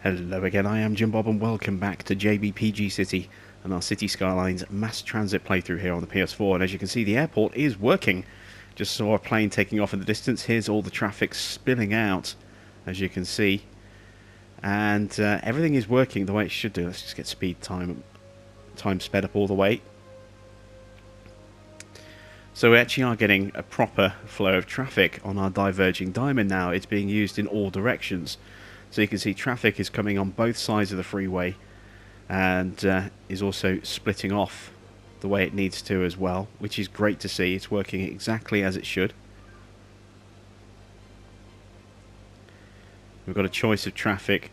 Hello again, I am Jim Bob and welcome back to JBPG City and our City Skylines mass transit playthrough here on the PS4. And as you can see, the airport is working. Just saw a plane taking off in the distance. Here's all the traffic spilling out, as you can see. And everything is working the way it should do. Let's just get speed time sped up all the way. So we actually are getting a proper flow of traffic on our diverging diamond now. It's being used in all directions. So you can see traffic is coming on both sides of the freeway and is also splitting off the way it needs to as well, which is great to see. It's working exactly as it should. We've got a choice of traffic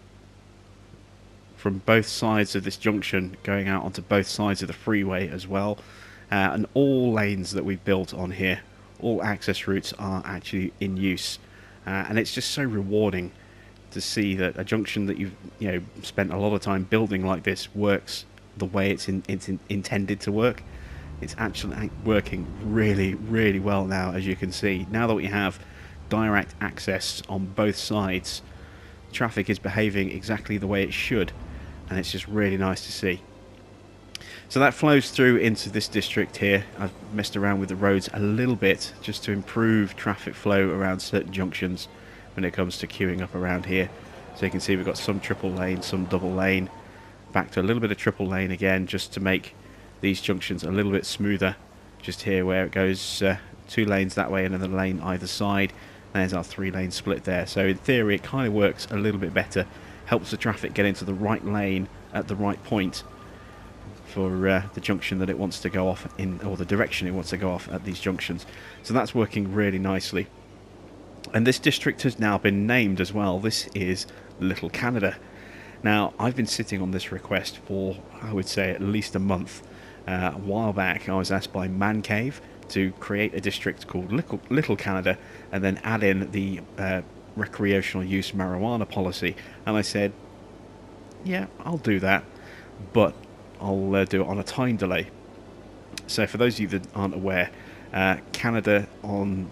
from both sides of this junction going out onto both sides of the freeway as well. And all lanes that we've built on here, all access routes are actually in use. And it's just so rewarding to see that a junction that you've spent a lot of time building like this works the way it's intended to work. It's actually working really, really well now, as you can see. Now that we have direct access on both sides, traffic is behaving exactly the way it should, and it's just really nice to see. So that flows through into this district here. I've messed around with the roads a little bit just to improve traffic flow around certain junctions when it comes to queuing up around here. So you can see we've got some triple lane, some double lane, back to a little bit of triple lane again, just to make these junctions a little bit smoother. Just here where it goes 2 lanes that way and another lane either side. There's our 3-lane split there. So in theory it kind of works a little bit better, helps the traffic get into the right lane at the right point for the junction that it wants to go off in, or the direction it wants to go off at these junctions. So that's working really nicely. And this district has now been named as well. This is Little Canada. Now, I've been sitting on this request for, I would say, at least a month. A while back, I was asked by Man Cave to create a district called Little Canada and then add in the recreational use marijuana policy. And I said, yeah, I'll do that, but I'll do it on a time delay. So for those of you that aren't aware, Canada on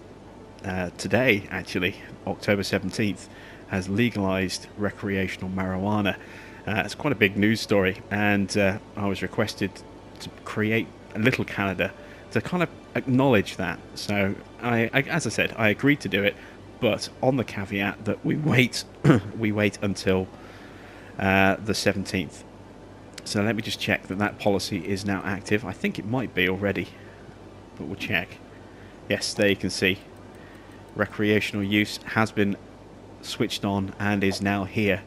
today, actually, October 17th, has legalized recreational marijuana. It's quite a big news story, and I was requested to create a Little Canada to kind of acknowledge that. So, as I said, I agreed to do it, but on the caveat that we wait until the 17th. So let me just check that policy is now active. I think it might be already, but we'll check. Yes, there you can see. Recreational use has been switched on and is now here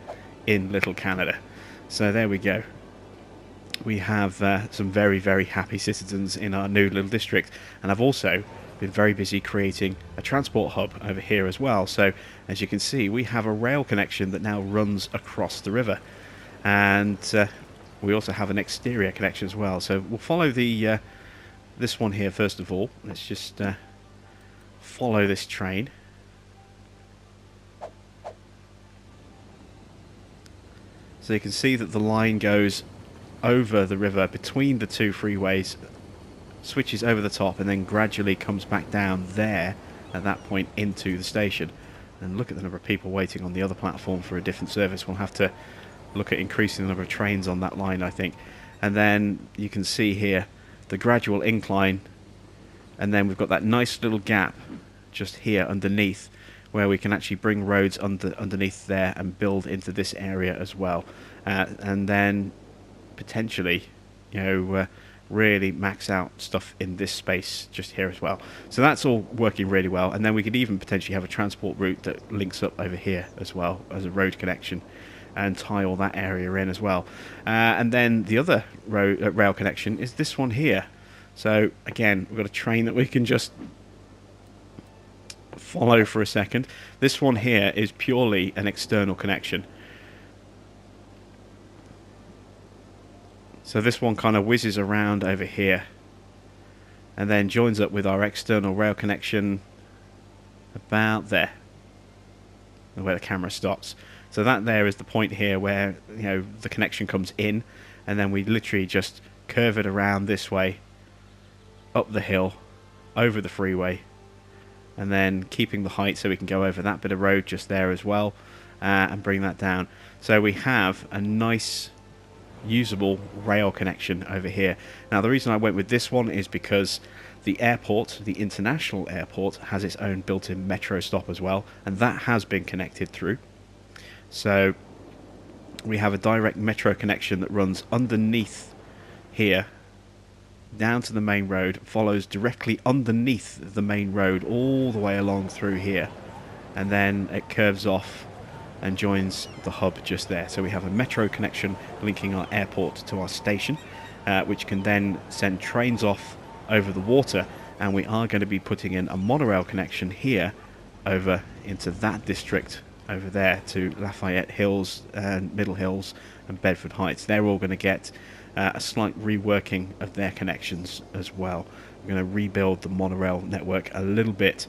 in Little Canada. So there we go. We have some very, very happy citizens in our new little district, and I've also been very busy creating a transport hub over here as well. So as you can see, we have a rail connection that now runs across the river, and we also have an exterior connection as well. So we'll follow the this one here first of all. Let's just follow this train. So you can see that the line goes over the river between the two freeways, switches over the top, and then gradually comes back down there at that point into the station. And look at the number of people waiting on the other platform for a different service. We'll have to look at increasing the number of trains on that line, I think. And then you can see here the gradual incline, and then we've got that nice little gap just here underneath where we can actually bring roads underneath there and build into this area as well, and then potentially really max out stuff in this space just here as well. So that's all working really well, and then we could even potentially have a transport route that links up over here as well as a road connection and tie all that area in as well. And then the other rail connection is this one here. So again, we've got a train that we can just follow for a second. This one here is purely an external connection. So this one kind of whizzes around over here and then joins up with our external rail connection about there, where the camera stops. So that there is the point here where, you know, the connection comes in, and then we literally just curve it around this way, up the hill, over the freeway, and then keeping the height so we can go over that bit of road just there as well, and bring that down. So we have a nice usable rail connection over here. Now the reason I went with this one is because the airport, the international airport, has its own built-in metro stop as well, and that has been connected through. So we have a direct metro connection that runs underneath here down to the main road, follows directly underneath the main road all the way along through here, and then it curves off and joins the hub just there. So we have a metro connection linking our airport to our station, which can then send trains off over the water, and we are going to be putting in a monorail connection here over into that district over there to Lafayette Hills and Middle Hills and Bedford Heights. They're all going to get a slight reworking of their connections as well. We're going to rebuild the monorail network a little bit.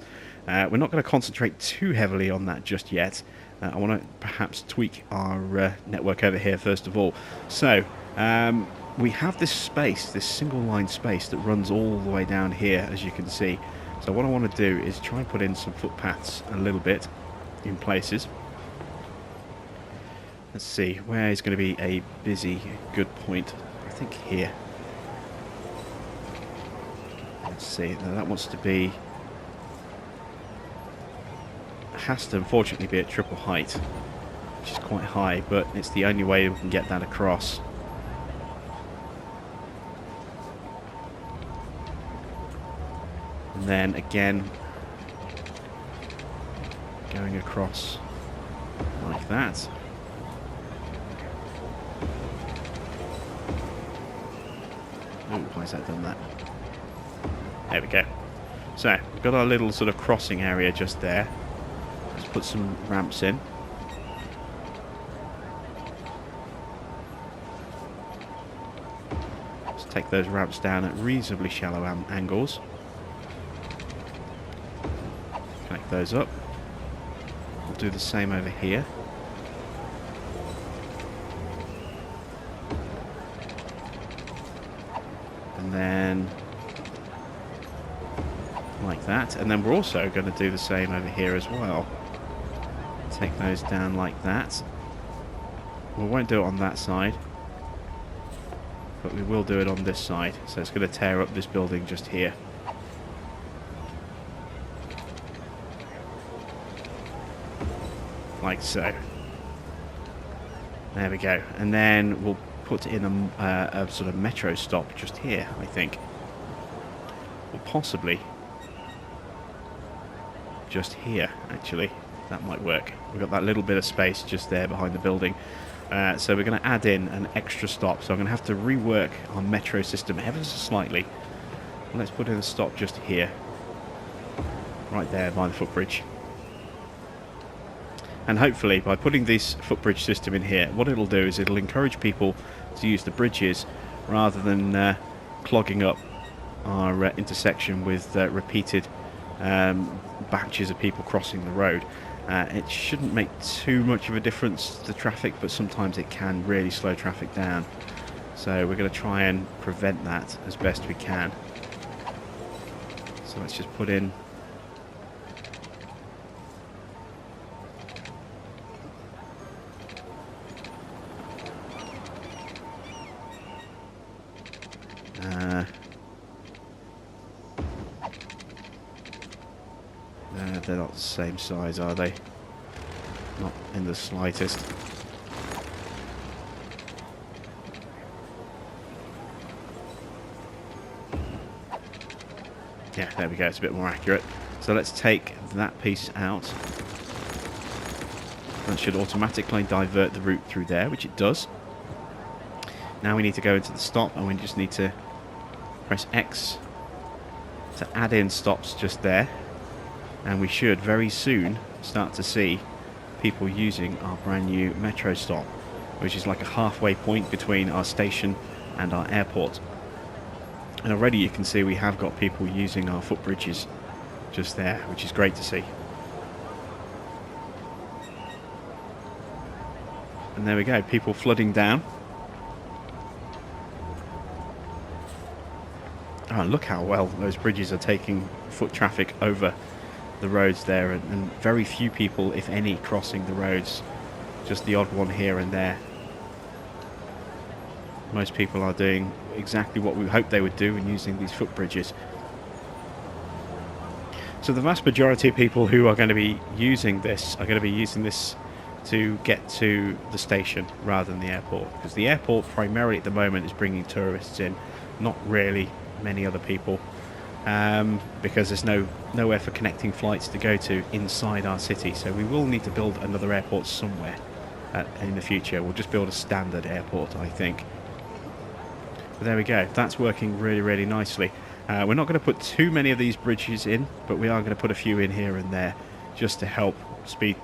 We're not going to concentrate too heavily on that just yet. I want to perhaps tweak our network over here first of all. So we have this space, this single line space that runs all the way down here, as you can see. So what I want to do is try and put in some footpaths a little bit in places. Let's see, where is going to be a busy, good point? I think here. Let's see, now that wants to be... has to unfortunately be at triple height, which is quite high, but it's the only way we can get that across. And then again, going across like that. Oh, why has that done that? There we go. So, we've got our little sort of crossing area just there. Let's put some ramps in. Let's take those ramps down at reasonably shallow angles. Connect those up. We'll do the same over here. And then like that. And then we're also going to do the same over here as well. Take those down like that. We won't do it on that side, but we will do it on this side. So it's going to tear up this building just here. Like so. There we go. And then we'll put in a sort of metro stop just here, I think. Or possibly just here, actually. That might work. We've got that little bit of space just there behind the building. So we're going to add in an extra stop. So I'm going to have to rework our metro system ever so slightly. Let's put in a stop just here. Right there by the footbridge. And hopefully by putting this footbridge system in here, what it'll do is it'll encourage people to use the bridges rather than clogging up our intersection with repeated batches of people crossing the road. It shouldn't make too much of a difference to the traffic, but sometimes it can really slow traffic down. So we're going to try and prevent that as best we can. So let's just put in they're not the same size, are they? Not in the slightest. Yeah, there we go, it's a bit more accurate. So let's take that piece out. That should automatically divert the route through there, which it does. Now we need to go into the stop, and we just need to press X to add in stops just there. and we should very soon start to see people using our brand new metro stop, which is like a halfway point between our station and our airport. And already you can see we have got people using our footbridges just there, which is great to see. And there we go, people flooding down. Oh, look how well those bridges are taking foot traffic over the roads there, and very few people, if any, crossing the roads. Just the odd one here and there. Most people are doing exactly what we hoped they would do and using these footbridges. So the vast majority of people who are going to be using this are going to be using this to get to the station rather than the airport, because the airport primarily at the moment is bringing tourists in, not really many other people, because there's nowhere for connecting flights to go to inside our city. So we will need to build another airport somewhere in the future. We'll just build a standard airport, I think. But there we go, that's working really, really nicely. We're not going to put too many of these bridges in, but we are going to put a few in here and there just to help speed,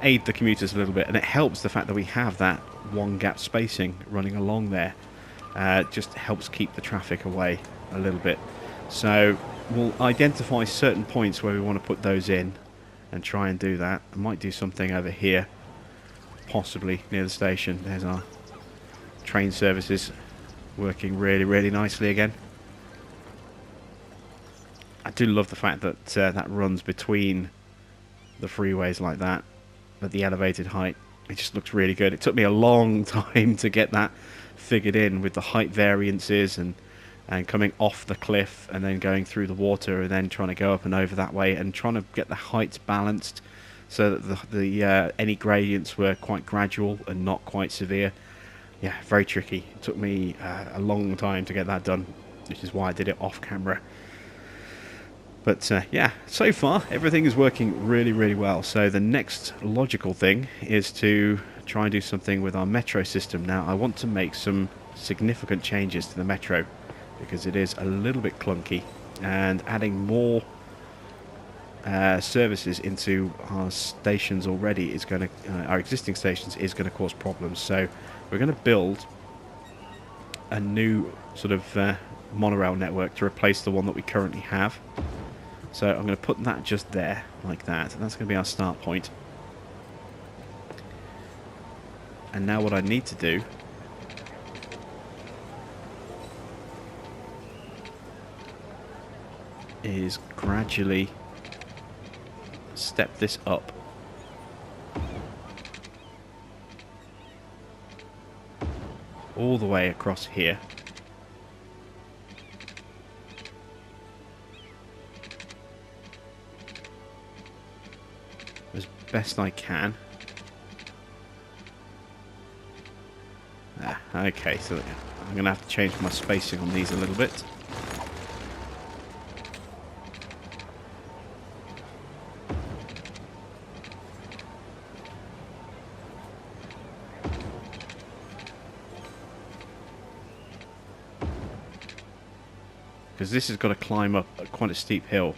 aid the commuters a little bit. And it helps the fact that we have that one gap spacing running along there. Just helps keep the traffic away a little bit. So we'll identify certain points where we want to put those in and try and do that. I might do something over here, possibly near the station. There's our train services working really, really nicely again. I do love the fact that that runs between the freeways like that at the elevated height. It just looks really good. It took me a long time to get that figured in with the height variances and coming off the cliff and then going through the water and then trying to go up and over that way and trying to get the heights balanced so that any gradients were quite gradual and not quite severe. Yeah, very tricky. It took me a long time to get that done, which is why I did it off camera. But yeah, so far everything is working really, really well. So the next logical thing is to try and do something with our metro system. Now I want to make some significant changes to the metro because it is a little bit clunky, and adding more services into our stations already is going to, our existing stations is going to cause problems. So we're going to build a new sort of monorail network to replace the one that we currently have. So I'm going to put that just there, like that, and that's going to be our start point. And now what I need to do is gradually step this up. All the way across here. As best I can. Okay, so I'm going to have to change my spacing on these a little bit. Because this has got to climb up quite a steep hill.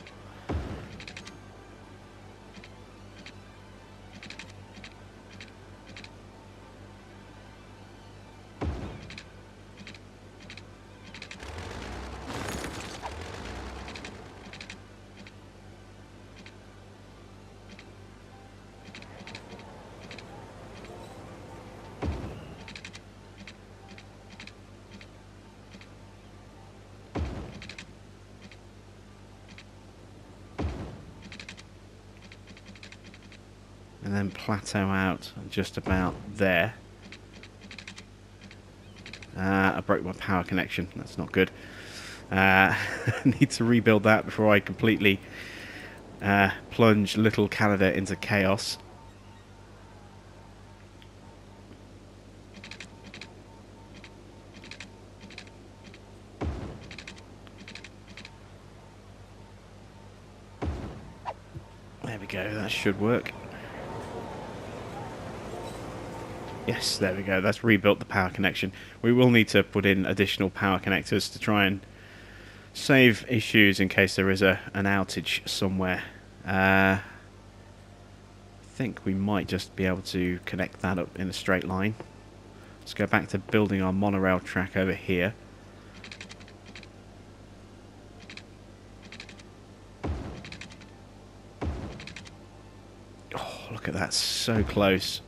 And then plateau out just about there. I broke my power connection. That's not good. I need to rebuild that before I completely plunge Little Canada into chaos. There we go. That should work. Yes, there we go. That's rebuilt the power connection. We will need to put in additional power connectors to try and save issues in case there is an outage somewhere. I think we might just be able to connect that up in a straight line. Let's go back to building our monorail track over here. Oh, look at that, so close.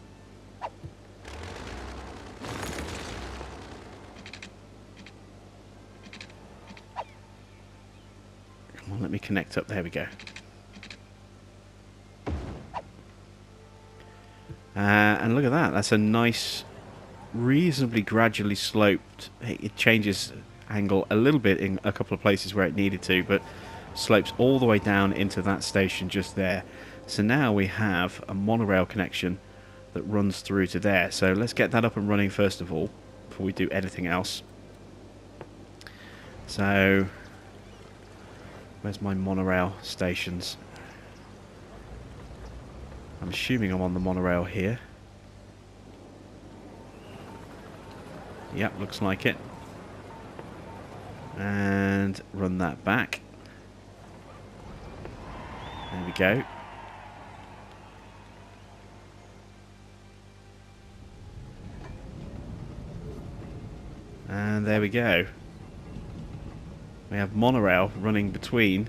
Come on, let me connect up. There we go. And look at that, that's a nice, reasonably gradually sloped. It changes angle a little bit in a couple of places where it needed to, but slopes all the way down into that station just there. So now we have a monorail connection that runs through to there. So let's get that up and running first of all, before we do anything else. So, where's my monorail stations? I'm assuming I'm on the monorail here. Yep, looks like it. And run that back. There we go. And there we go. We have monorail running between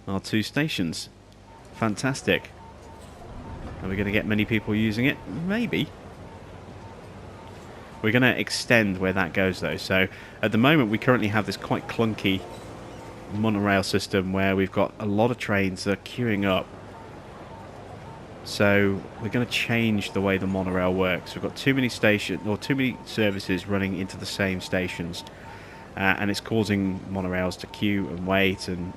our two stations. Fantastic. Are we going to get many people using it? Maybe. We're going to extend where that goes though. So at the moment we currently have this quite clunky monorail system where we've got a lot of trains that are queuing up. So we're going to change the way the monorail works. We've got too many stations, or too many services running into the same stations, and it's causing monorails to queue and wait. And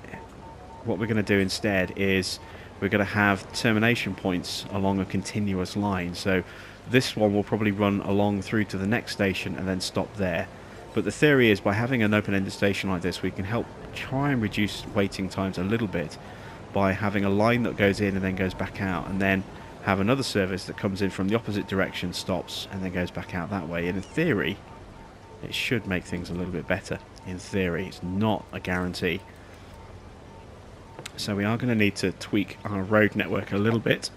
what we're going to do instead is we're going to have termination points along a continuous line. So this one will probably run along through to the next station and then stop there. But the theory is by having an open-ended station like this, we can help try and reduce waiting times a little bit by having a line that goes in and then goes back out, and then have another service that comes in from the opposite direction, stops, and then goes back out that way. And in theory, it should make things a little bit better. In theory, it's not a guarantee. So we are going to need to tweak our road network a little bit.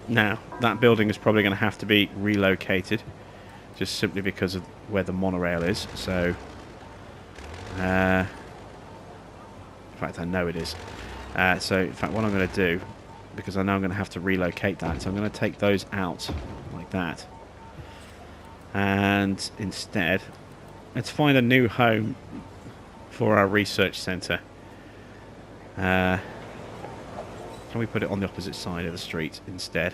Now, that building is probably going to have to be relocated, just simply because of where the monorail is. So, in fact, I know it is. So, in fact, what I'm going to do, because I know I'm going to have to relocate that, so I'm going to take those out like that. And instead, let's find a new home for our research centre. Can we put it on the opposite side of the street instead?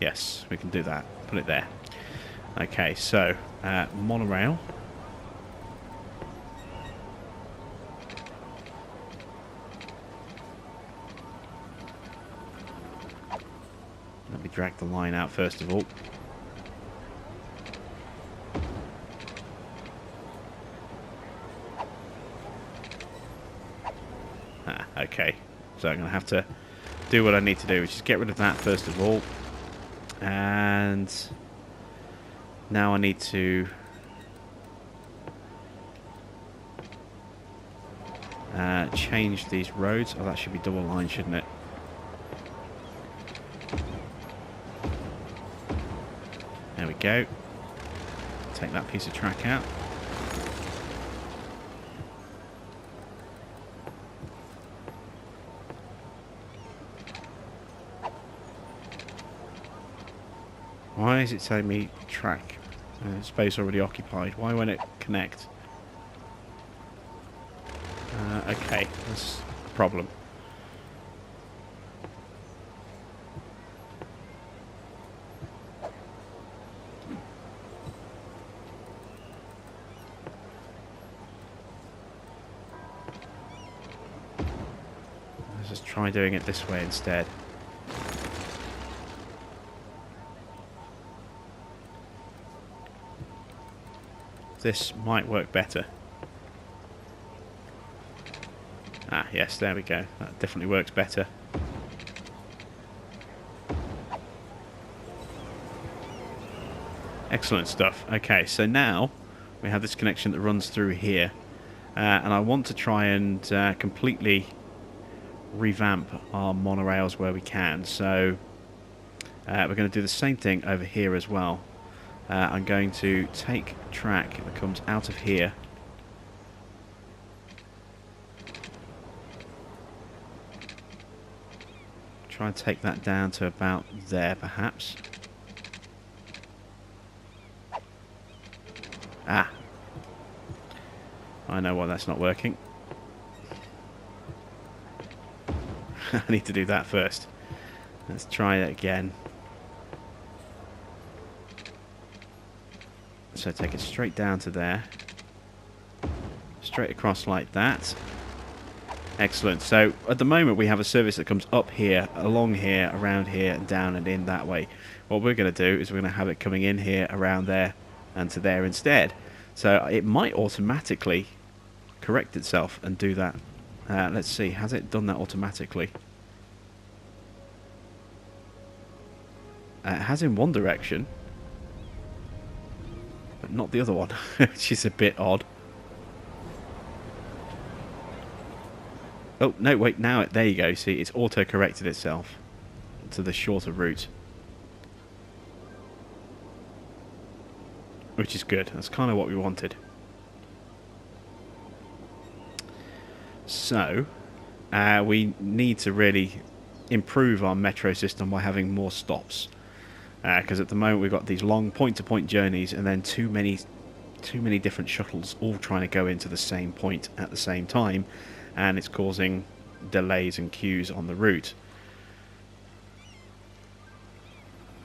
Yes, we can do that. Put it there. Okay, so monorail. Let me drag the line out first of all. Okay, so I'm going to have to do what I need to do, which is get rid of that first of all. And now I need to change these roads. Oh, that should be double line, shouldn't it? There we go. Take that piece of track out. Why is it telling me track? Space already occupied. Why won't it connect? Okay, that's a problem. Let's just try doing it this way instead. This might work better. Ah, yes, there we go. That definitely works better. Excellent stuff. Okay, so now we have this connection that runs through here. And I want to try and completely revamp our monorails where we can. So we're going to do the same thing over here as well. I'm going to take track that comes out of here. Try and take that down to about there, perhaps. Ah. I know why that's not working. I need to do that first. Let's try it again. So take it straight down to there. Straight across like that. Excellent. So at the moment we have a service that comes up here, along here, around here, and down and in that way. What we're going to do is we're going to have it coming in here, around there, and to there instead. So it might automatically correct itself and do that. Let's see, has it done that automatically? It has in one direction, but not the other one, which is a bit odd. Oh, no, wait, now, there you go, see, it's auto-corrected itself to the shorter route. Which is good, that's kind of what we wanted. So, we need to really improve our metro system by having more stops. Because at the moment we've got these long point-to-point journeys and then too many different shuttles all trying to go into the same point at the same time, and it's causing delays and queues on the route.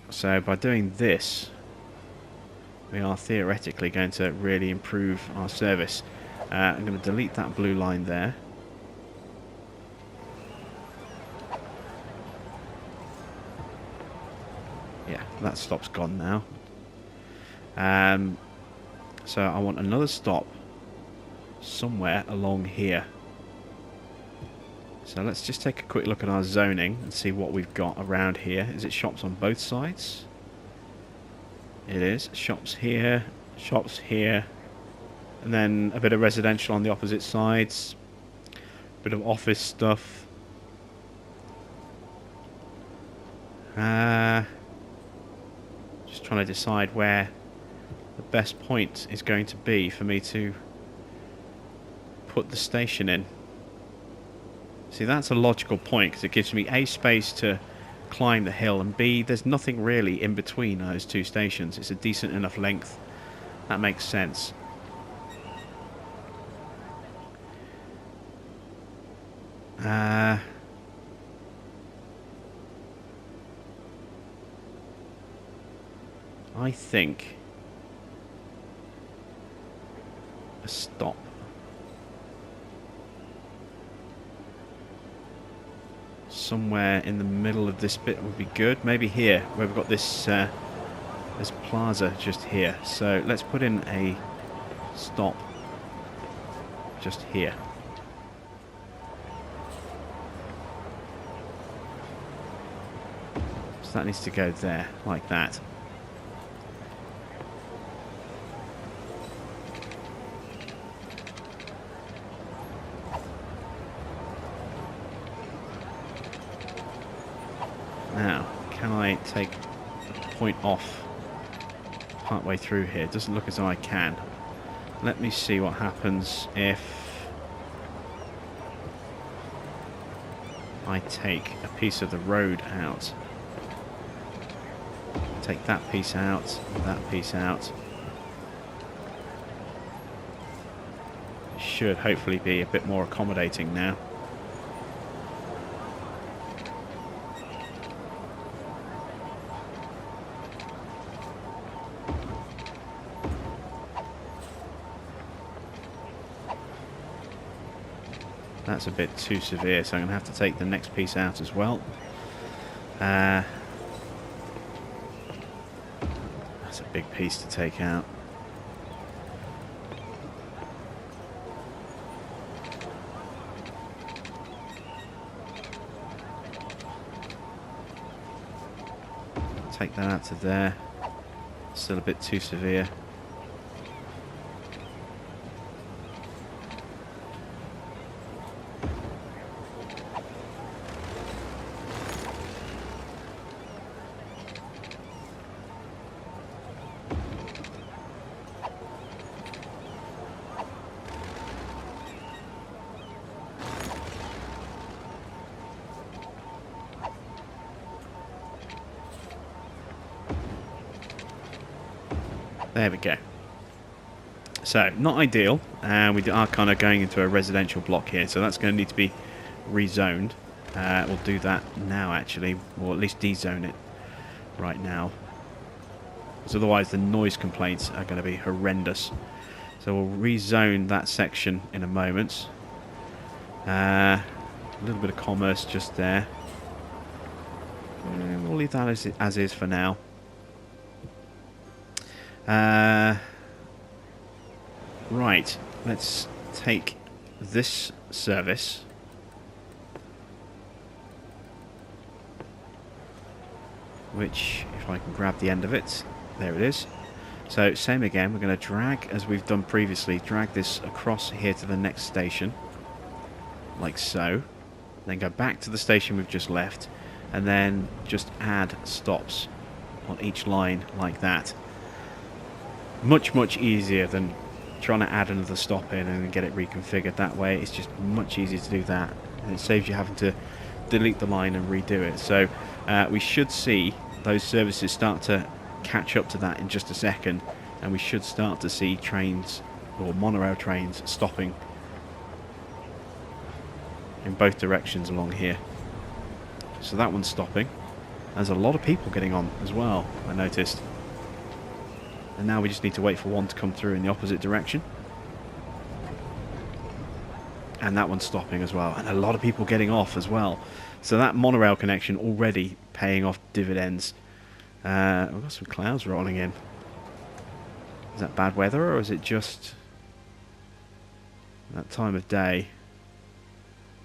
So by doing this, we are theoretically going to really improve our service. I'm going to delete that blue line there. Yeah, that stop's gone now. So I want another stop somewhere along here. So let's just take a quick look at our zoning and see what we've got around here. Is it shops on both sides? It is. Shops here, and then a bit of residential on the opposite sides. A bit of office stuff. Just trying to decide where the best point is going to be for me to put the station in. See, that's a logical point because it gives me A, space to climb the hill, and B, there's nothing really in between those two stations. It's a decent enough length. That makes sense. I think a stop. Somewhere in the middle of this bit would be good. Maybe here, where we've got this this plaza just here. So let's put in a stop just here. So that needs to go there, like that. Now, can I take a point off partway through here? It doesn't look as though I can. Let me see what happens if I take a piece of the road out. Take that piece out, and that piece out. Should hopefully be a bit more accommodating now. That's a bit too severe, so I'm going to have to take the next piece out as well. That's a big piece to take out. Take that out to there. still a bit too severe. There we go. So, not ideal, and we are kind of going into a residential block here, so that's going to need to be rezoned. We'll do that now, actually, or at least dezone it right now, because otherwise the noise complaints are going to be horrendous. So we'll rezone that section in a moment. A little bit of commerce just there. And we'll leave that as is for now. Right, let's take this service. Which, if I can grab the end of it, there it is. So, same again, we're going to drag, as we've done previously, drag this across here to the next station. Like so. Then go back to the station we've just left. And then just add stops on each line like that. Much, much easier than trying to add another stop in and get it reconfigured that way. It's just much easier to do that, and it saves you having to delete the line and redo it. So we should see those services start to catch up to that in just a second, and we should start to see trains or monorail trains stopping in both directions along here. So that one's stopping. There's a lot of people getting on as well, I noticed. And now we just need to wait for one to come through in the opposite direction. And that one's stopping as well. And a lot of people getting off as well. So that monorail connection already paying off dividends. We've got some clouds rolling in. Is that bad weather, or is it just that time of day?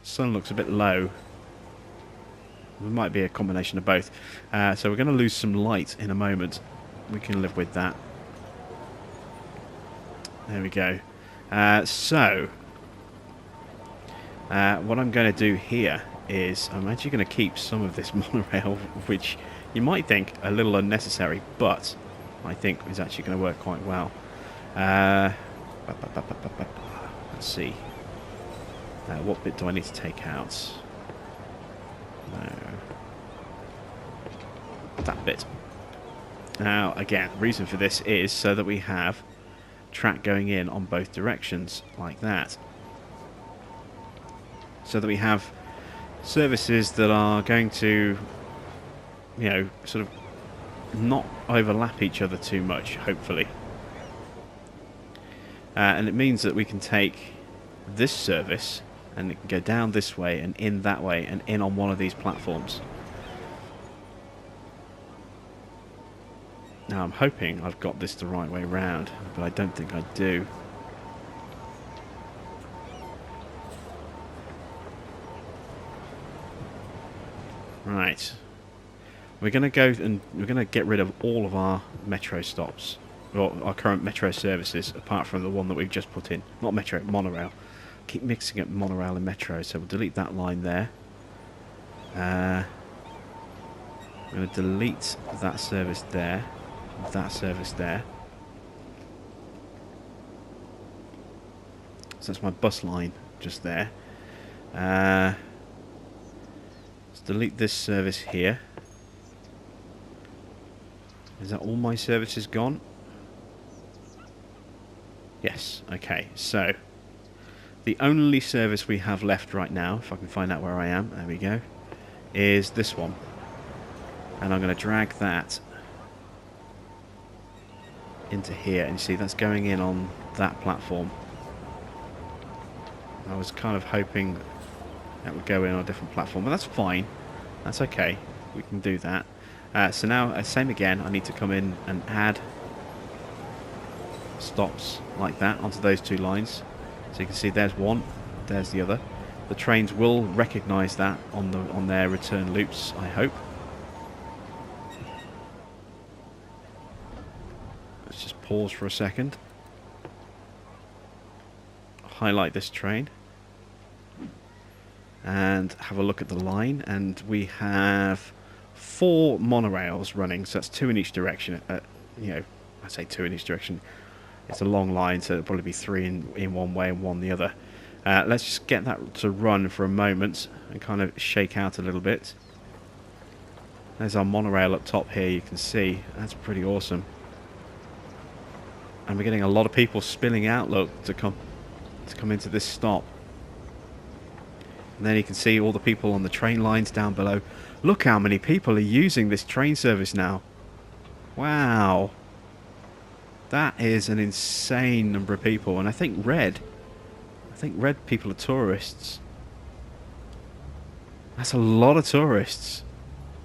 Sun looks a bit low. It might be a combination of both. So we're going to lose some light in a moment. We can live with that. There we go. So, what I'm going to do here is I'm actually going to keep some of this monorail, which you might think a little unnecessary, but I think is actually going to work quite well. Let's see. What bit do I need to take out? No. That bit. Now, again, reason for this is so that we have track going in on both directions, like that. So that we have services that are going to, you know, sort of not overlap each other too much, hopefully. And it means that we can take this service and it can go down this way and in that way and in on one of these platforms. Now I'm hoping I've got this the right way round, but I don't think I do. Right. We're going to go and we're going to get rid of all of our metro stops, or our current metro services, apart from the one that we've just put in. Not metro, monorail. Keep mixing up monorail and metro, so we'll delete that line there. I'm going to delete that service there. That service there. So that's my bus line just there. Let's delete this service here. Is that all my services gone? Yes, okay, so the only service we have left right now, if I can find out where I am, there we go, is this one. And I'm going to drag that into here, and you see that's going in on that platform. I was kind of hoping that would go in on a different platform, but that's fine. That's okay. We can do that. So now, same again, I need to come in and add stops like that onto those two lines. So you can see there's one, there's the other. The trains will recognise that on their return loops, I hope. pause for a second. Highlight this train. And have a look at the line. And we have 4 monorails running. So that's 2 in each direction. You know, I say 2 in each direction. It's a long line, so it'll probably be 3 in one way and 1 the other. Let's just get that to run for a moment and kind of shake out a little bit. There's our monorail up top here, you can see. That's pretty awesome. And we're getting a lot of people spilling out, look, to come into this stop. And then you can see all the people on the train lines down below. Look how many people are using this train service now. Wow. That is an insane number of people. And I think red people are tourists. That's a lot of tourists.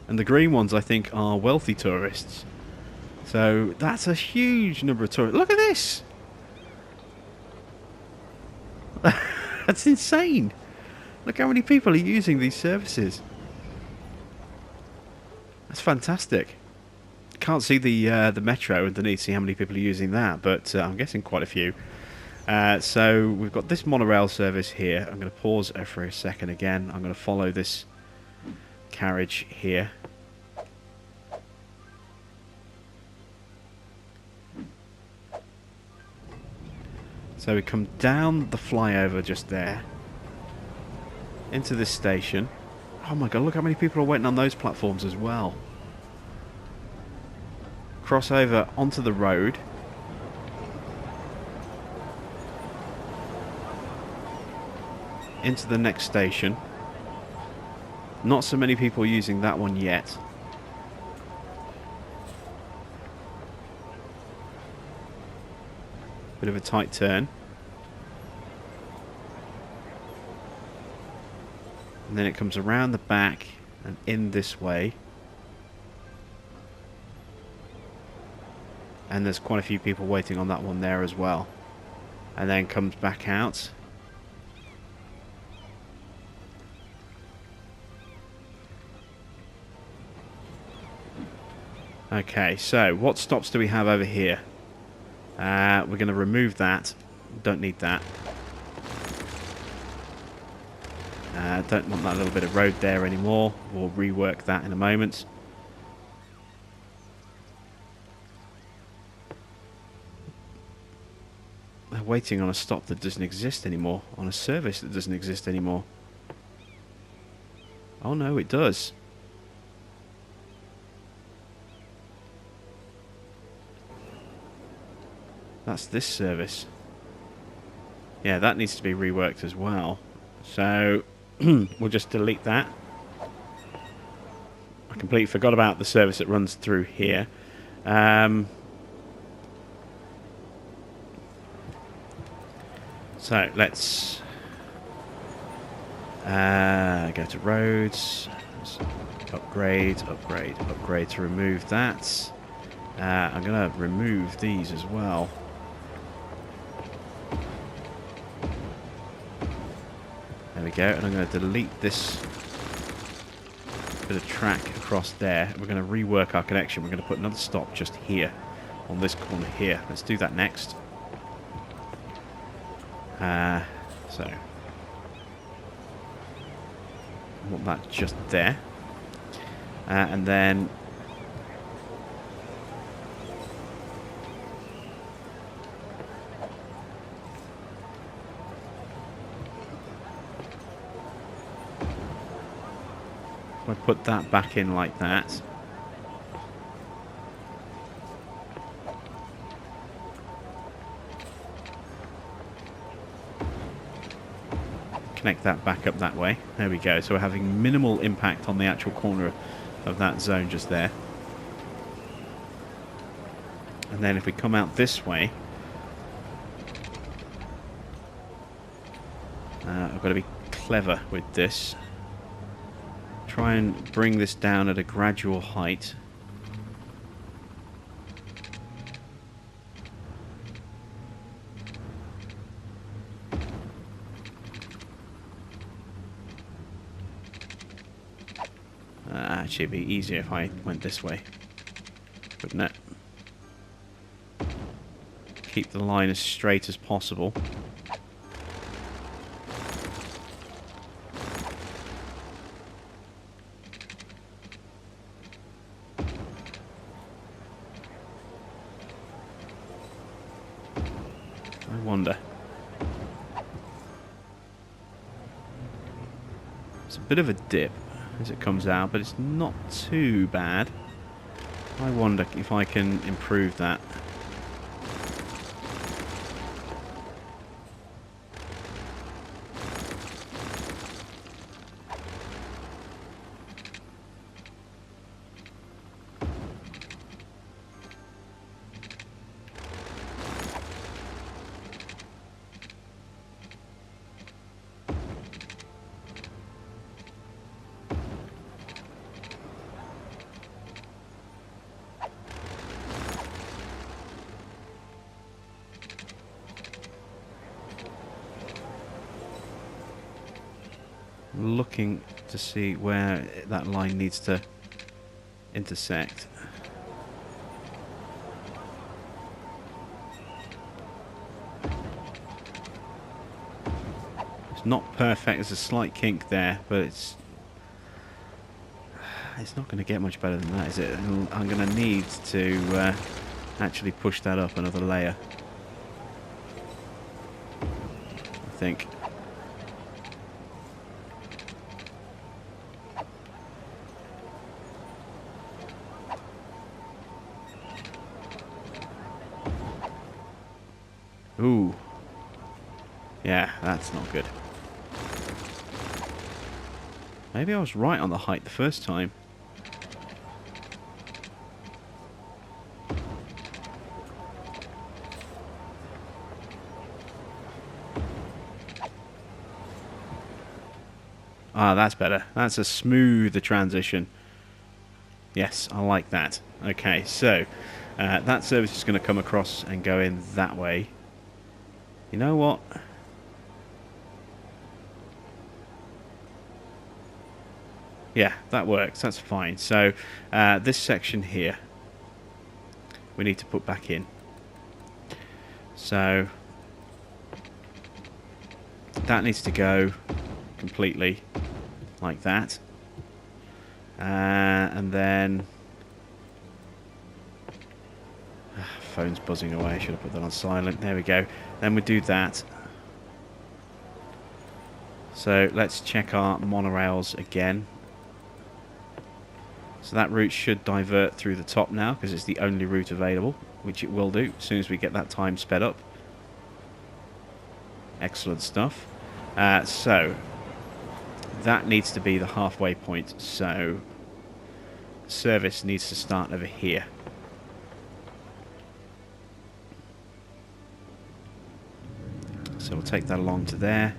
And the green ones, I think, are wealthy tourists. So that's a huge number of tourists. Look at this! That's insane! Look how many people are using these services. That's fantastic. Can't see the metro underneath, see how many people are using that, but I'm guessing quite a few. So we've got this monorail service here. I'm going to pause for a second again. I'm going to follow this carriage here. So we come down the flyover just there into this station. Oh my god, look how many people are waiting on those platforms as well. Cross over onto the road. Into the next station. Not so many people using that one yet. Bit of a tight turn. And then it comes around the back and in this way. And there's quite a few people waiting on that one there as well. And then comes back out. Okay, so what stops do we have over here? We're going to remove that. Don't need that. Don't want that little bit of road there anymore. We'll rework that in a moment. They're waiting on a stop that doesn't exist anymore. On a service that doesn't exist anymore. Oh no, it does. That's this service. Yeah, that needs to be reworked as well. So, we'll just delete that. I completely forgot about the service that runs through here. So, let's go to roads. Let's upgrade to remove that. I'm going to remove these as well. There we go, and I'm going to delete this bit of track across there. We're going to rework our connection. We're going to put another stop just here, on this corner here. Let's do that next. So, I want that just there. And then I put that back in like that. Connect that back up that way. There we go. So we're having minimal impact on the actual corner of that zone just there. And then if we come out this way, I've got to be clever with this. Try and bring this down at a gradual height. Actually, it'd be easier if I went this way, wouldn't it? keep the line as straight as possible. I wonder. It's a bit of a dip as it comes out, but it's not too bad. I wonder if I can improve that. Looking to see where that line needs to intersect. It's not perfect, there's a slight kink there, but it's not going to get much better than that, is it? I'm going to need to actually push that up another layer, I think. Ooh. Yeah, that's not good. Maybe I was right on the height the first time. Ah, that's better. That's a smoother transition. Yes, I like that. Okay, so that service is going to come across and go in that way. You know what? Yeah, that works. That's fine. So this section here we need to put back in. So that needs to go completely like that. And then phone's buzzing away. I should have put that on silent. There we go. Then we do that. So let's check our monorails again. So that route should divert through the top now because it's the only route available, which it will do as soon as we get that time sped up. Excellent stuff. So that needs to be the halfway point. So service needs to start over here. So we'll take that along to there,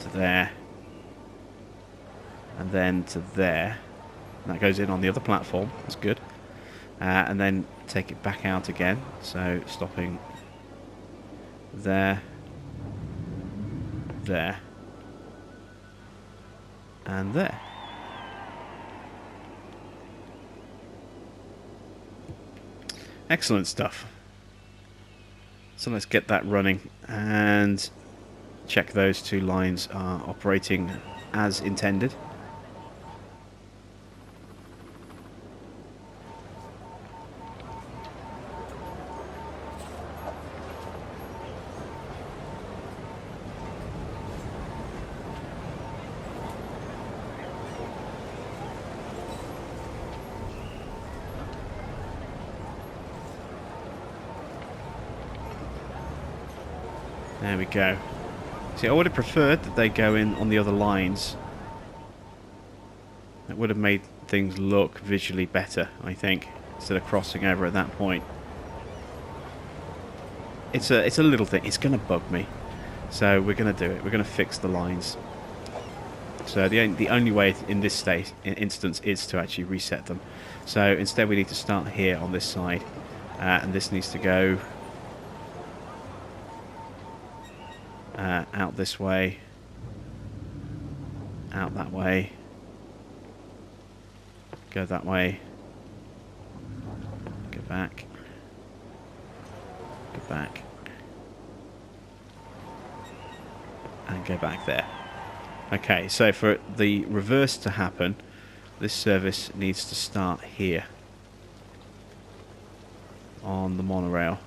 to there, and then to there. And that goes in on the other platform. That's good. And then take it back out again. So stopping there, there, and there. Excellent stuff. So let's get that running and check those two lines are operating as intended. There we go. See, I would have preferred that they go in on the other lines. That would have made things look visually better, I think, instead of crossing over at that point. It's a little thing. It's going to bug me. So we're going to do it. We're going to fix the lines. So the only way in this instance is to actually reset them. So instead we need to start here on this side. And this needs to go out this way, out that way, go that way, go back, back. And go back there. Okay, so for the reverse to happen, this service needs to start here on the monorail.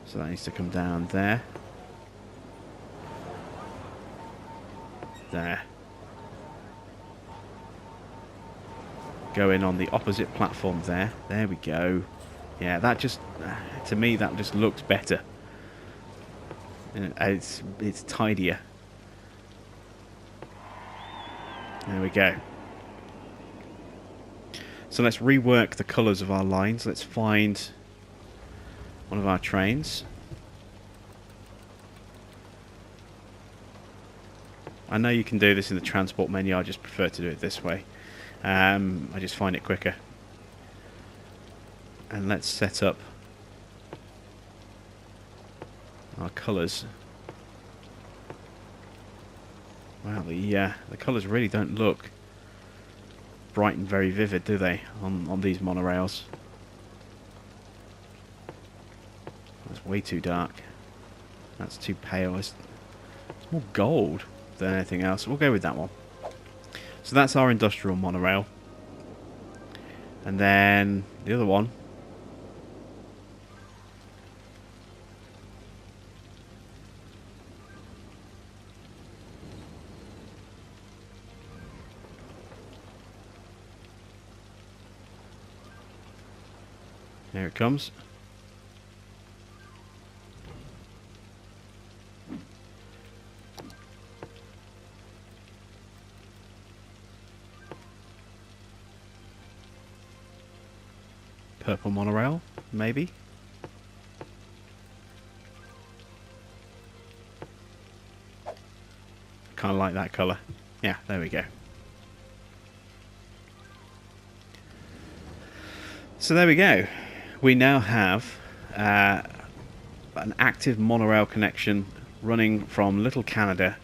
So that needs to come down there. There. Go in on the opposite platform there. There we go. Yeah, that just, to me, that just looks better. It's tidier. There we go. So let's rework the colours of our lines. Let's find one of our trains. I know you can do this in the transport menu. I just prefer to do it this way. I just find it quicker. And let's set up our colours. Wow, the colours really don't look bright and very vivid, do they, on these monorails? That's way too dark. That's too pale. It's more gold than anything else. We'll go with that one. So that's our industrial monorail. And then the other one. Here it comes. Purple monorail, maybe. Kind of like that colour. Yeah, there we go. So there we go. We now have an active monorail connection running from Little Canada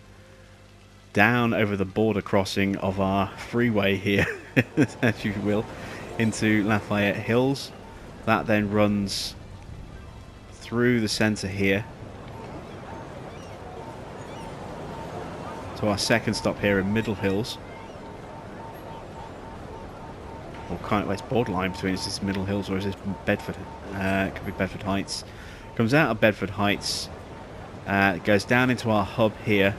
down over the border crossing of our freeway here, as you will, into Lafayette Hills. That then runs through the centre here to our second stop here in Middle Hills. Or kind of, it's borderline between, is this Middle Hills or is this Bedford? It could be Bedford Heights. Comes out of Bedford Heights, it goes down into our hub here,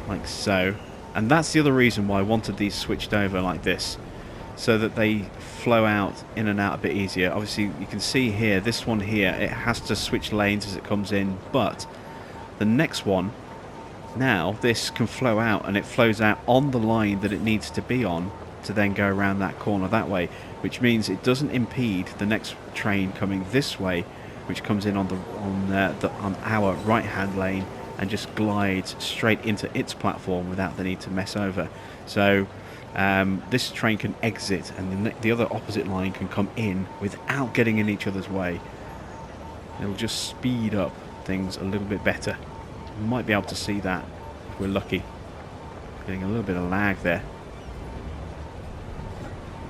like so. And that's the other reason why I wanted these switched over like this, so that they flow out in and out a bit easier. Obviously, you can see here, this one here, it has to switch lanes as it comes in, but the next one, now this can flow out, and it flows out on the line that it needs to be on to then go around that corner that way, which means it doesn't impede the next train coming this way, which comes in on our right hand lane and just glides straight into its platform without the need to mess over. So this train can exit, and the other opposite line can come in without getting in each other's way. It'll just speed up things a little bit better. We might be able to see that if we're lucky. Getting a little bit of lag there.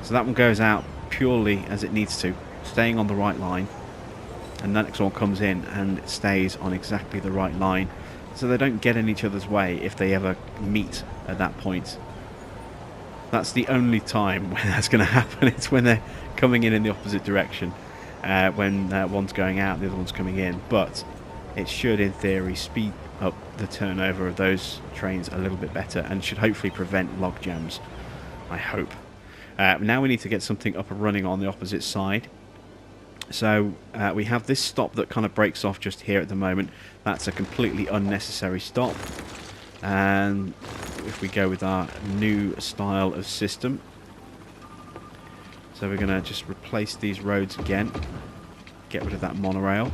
So that one goes out purely as it needs to, staying on the right line, and the next one comes in and it stays on exactly the right line, so they don't get in each other's way if they ever meet at that point. That's the only time when that's going to happen. It's when they're coming in the opposite direction, when one's going out, the other one's coming in. But it should, in theory, speed up the turnover of those trains a little bit better, and should hopefully prevent log jams, I hope. Now we need to get something up and running on the opposite side. So we have this stop that kind of breaks off just here at the moment. That's a completely unnecessary stop. And if we go with our new style of system, so we're going to just replace these roads again, get rid of that monorail.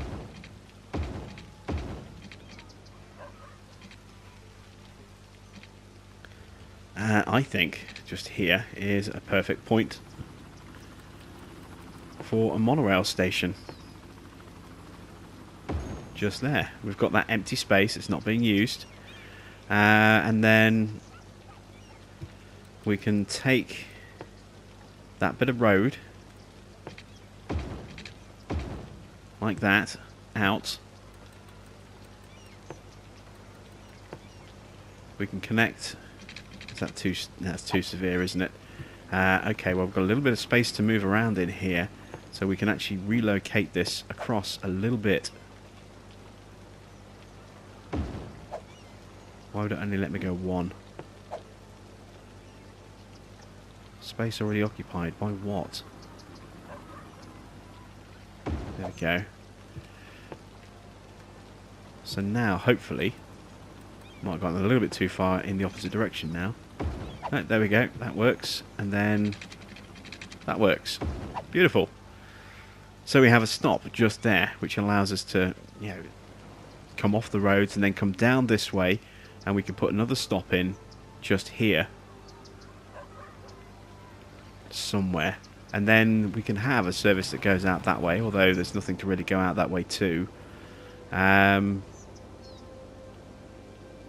I think just here is a perfect point for a monorail station. Just there. We've got that empty space, it's not being used. And then we can take that bit of road, like that, out. We can connect. Is that too? That's too severe, isn't it? Okay, well, we've got a little bit of space to move around in here, so we can actually relocate this across a little bit. Why would it only let me go one? Space already occupied. By what? There we go. So now, hopefully, might have gone a little bit too far in the opposite direction now. Oh, there we go. That works. And then that works. Beautiful. So we have a stop just there, which allows us to, you know, come off the roads and then come down this way, and we can put another stop in just here somewhere, and then we can have a service that goes out that way, although there's nothing to really go out that way too. And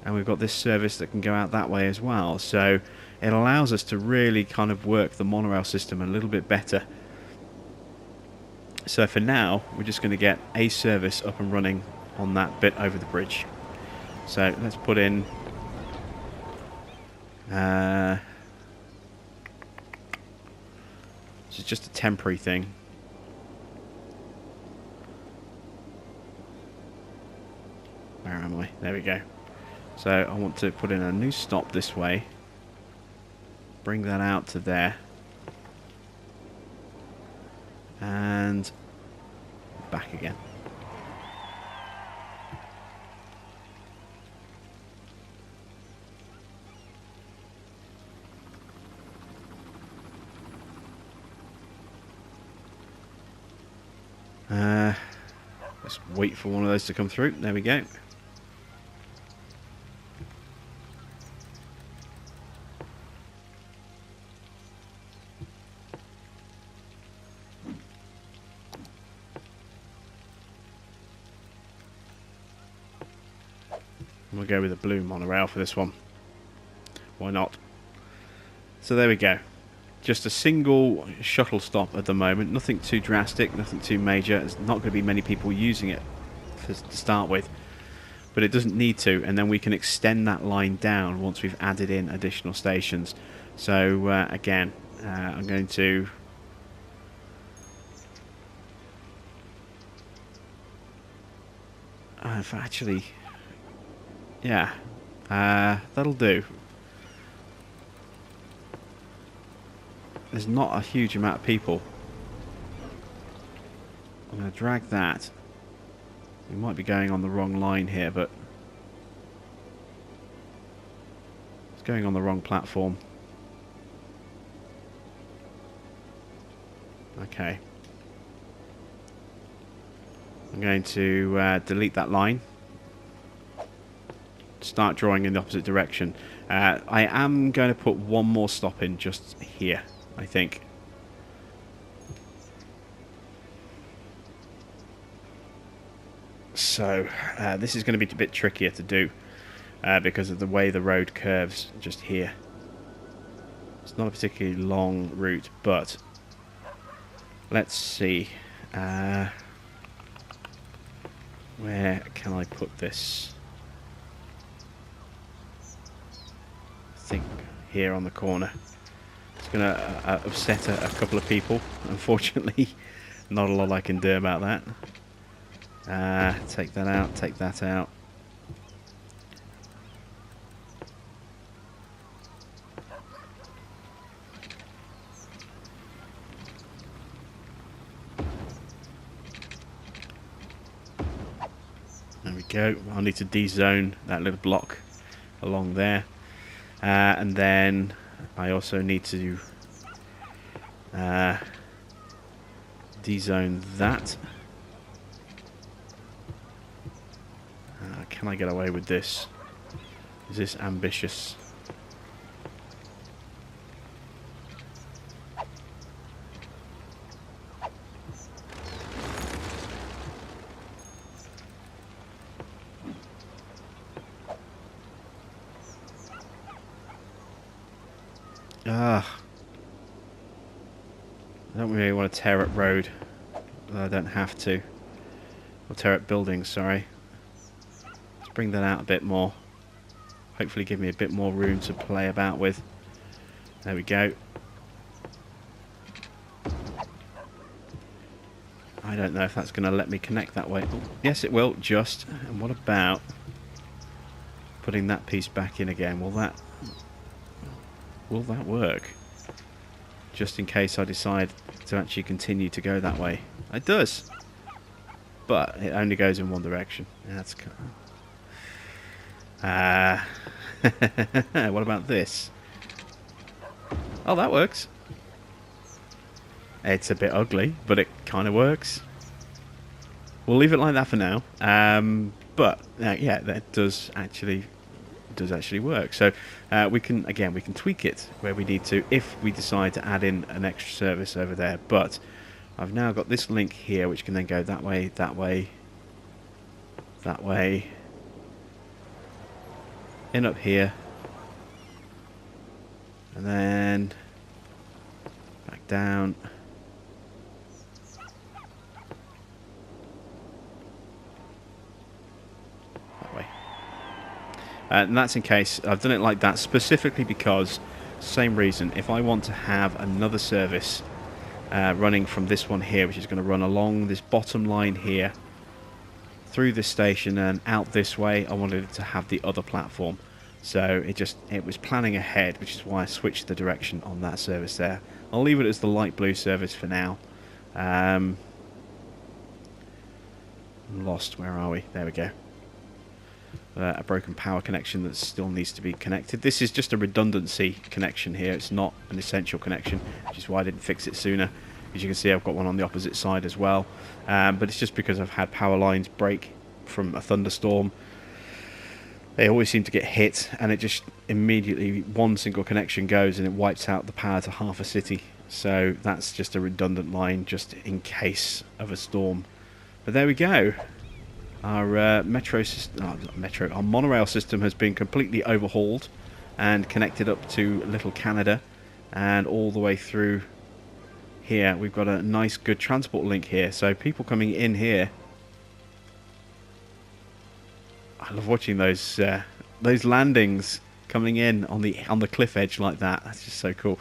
we've got this service that can go out that way as well, so it allows us to really kind of work the monorail system a little bit better. So for now, we're just going to get a service up and running on that bit over the bridge. So let's put in this is just a temporary thing. Where am I? There we go. So I want to put in a new stop this way. Bring that out to there. And back again. Let's wait for one of those to come through. There we go. We'll go with a blue monorail for this one. Why not? So there we go. Just a single shuttle stop at the moment. Nothing too drastic, nothing too major. There's not going to be many people using it to start with. But it doesn't need to. And then we can extend that line down once we've added in additional stations. So again, I'm going to... actually... yeah, that'll do. There's not a huge amount of people. I'm going to drag that. We might be going on the wrong line here, but it's going on the wrong platform. Okay. I'm going to delete that line. Start drawing in the opposite direction. I am going to put one more stop in just here, I think. So this is going to be a bit trickier to do because of the way the road curves just here. It's not a particularly long route, but let's see. Where can I put this? I think here on the corner. It's going to upset a couple of people, unfortunately. Not a lot I can do about that. Take that out, take that out. There we go. I'll need to de-zone that little block along there. And then I also need to de-zone that. Can I get away with this? Is this ambitious? don't really want to tear up road. I don't have to. Or tear up buildings, sorry. Let's bring that out a bit more. Hopefully give me a bit more room to play about with. There we go. I don't know if that's going to let me connect that way. Oh, yes, it will, just. And what about putting that piece back in again? Will that work? Just in case I decide to actually continue to go that way. It does. But it only goes in one direction. That's what about this? Oh, that works. It's a bit ugly, but it kind of works. We'll leave it like that for now. But yeah, that does actually work. So we can tweak it where we need to if we decide to add in an extra service over there. But I've now got this link here, which can then go that way, that way, that way, in up here, and then back down. That way. And that's in case I've done it like that specifically because, same reason, if I want to have another service running from this one here, which is going to run along this bottom line here, through this station and out this way, I wanted it to have the other platform. So it was planning ahead, which is why I switched the direction on that service there. I'll leave it as the light blue service for now. I'm lost. Where are we? There we go. A broken power connection that still needs to be connected. This is just a redundancy connection here. It's not an essential connection, which is why I didn't fix it sooner. As you can see, I've got one on the opposite side as well. But it's just because I've had power lines break from a thunderstorm. They always seem to get hit, and it just immediately, one single connection goes and it wipes out the power to half a city. So that's just a redundant line just in case of a storm. But there we go. Our our monorail system has been completely overhauled and connected up to Little Canada and all the way through here. We've got a nice good transport link here, so people coming in here, I love watching those landings coming in on the cliff edge like that. That's just so cool.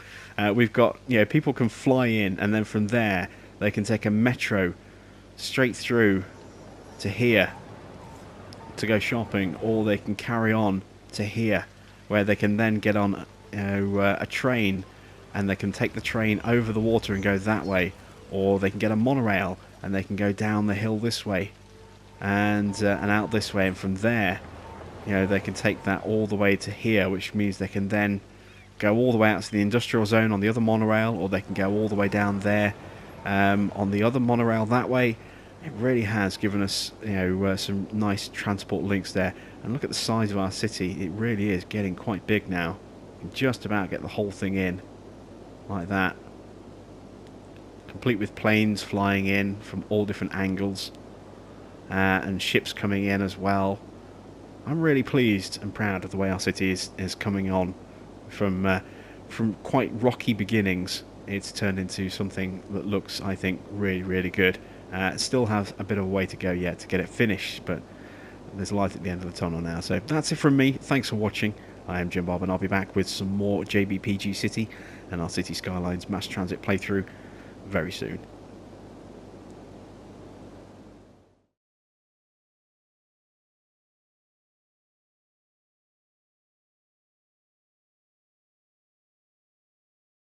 We've got, people can fly in, and then from there they can take a metro straight through to here to go shopping, or they can carry on to here where they can then get on a train, and they can take the train over the water and go that way, or they can get a monorail and they can go down the hill this way and out this way, and from there they can take that all the way to here, which means they can then go all the way out to the industrial zone on the other monorail, or they can go all the way down there on the other monorail that way. It really has given us some nice transport links there. And look at the size of our city. It really is getting quite big now. You can just about get the whole thing in like that, complete with planes flying in from all different angles and ships coming in as well. I'm really pleased and proud of the way our city is coming on. From quite rocky beginnings, it's turned into something that looks, I think, really, really good. It still has a bit of a way to go yet to get it finished, but there's light at the end of the tunnel now. So that's it from me. Thanks for watching. I am Jim Bob, and I'll be back with some more JBPG City and our City Skylines mass transit playthrough very soon.